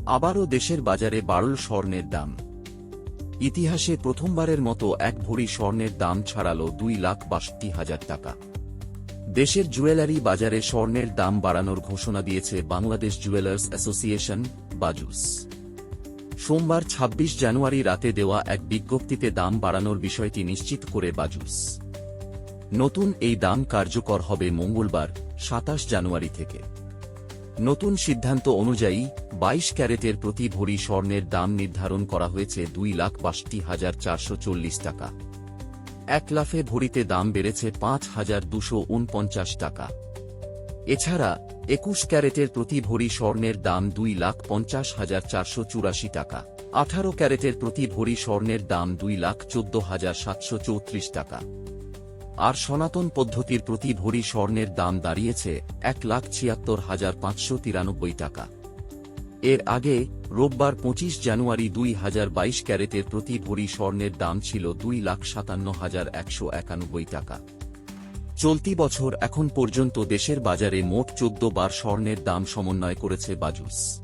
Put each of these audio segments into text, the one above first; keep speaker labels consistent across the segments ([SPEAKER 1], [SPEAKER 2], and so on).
[SPEAKER 1] আবারও দেশের বাজারে বাড়ল স্বর্ণের দাম। ইতিহাসে প্রথমবারের মতো এক ভরি স্বর্ণের দাম ছাড়াল 2,62,000 টাকা। দেশের জুয়েলারি বাজারে স্বর্ণের দাম বাড়ানোর ঘোষণা দিয়েছে বাংলাদেশ জুয়েলার্স অ্যাসোসিয়েশন বাজুস। সোমবার ২৬ জানুয়ারি রাতে দেওয়া এক বিজ্ঞপ্তিতে দাম বাড়ানোর বিষয়টি নিশ্চিত করে বাজুস। নতুন এই দাম কার্যকর হবে মঙ্গলবার ২৭ জানুয়ারি থেকে। নতুন সিদ্ধান্ত অনুযায়ী ২২ ক্যারেটের প্রতি ভরি স্বর্ণের দাম নির্ধারণ করা হয়েছে 2,62,440 টাকা। ১ লাফে ভরিতে দাম বেড়েছে ৫,২৪৯ টাকা। এছাড়া ২১ ক্যারেটের প্রতি ভরি স্বর্ণের দাম 2,50,484 টাকা। ১৮ ক্যারেটের প্রতি ভরি স্বর্ণের দাম 2,14,734 টাকা। আর সনাতন পদ্ধতির প্রতি ভরি স্বর্ণের দাম দাঁড়িয়েছে ১,৭৬,৫৯৩ টাকা। এর আগে রোববার ২৫ জানুয়ারি ২০২২ ক্যারেটের প্রতি ভরি স্বর্ণের দাম ছিল 2,৫৭,১৯১ টাকা। চলতি বছর এখন পর্যন্ত দেশের বাজারে মোট ১৪ বার স্বর্ণের দাম সমন্বয় করেছে বাজুস।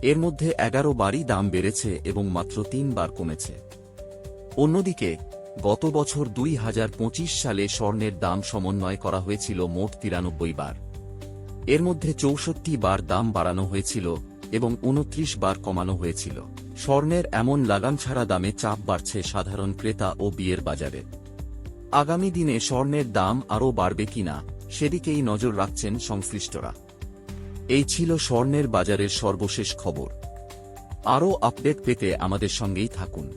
[SPEAKER 1] এর মধ্যে ১১ বারই দাম বেড়েছে এবং মাত্র ৩ বার কমেছে। অন্যদিকে গত বছর ২০২৫ সালে স্বর্ণের দাম সমন্বয় করা হয়েছিল মোট ৯৩ বার। এর মধ্যে ৬৪ বার দাম বাড়ানো হয়েছিল এবং ২৯ বার কমানো হয়েছিল। স্বর্ণের এমন লাগাম ছাড়া দামে চাপ বাড়ছে সাধারণ ক্রেতা ও বিয়ের বাজারে। আগামী দিনে স্বর্ণের দাম আরও বাড়বে কিনা সেদিকেই নজর রাখছেন সংশ্লিষ্টরা। এই ছিল স্বর্ণের বাজারের সর্বশেষ খবর। আরও আপডেট পেতে আমাদের সঙ্গেই থাকুন।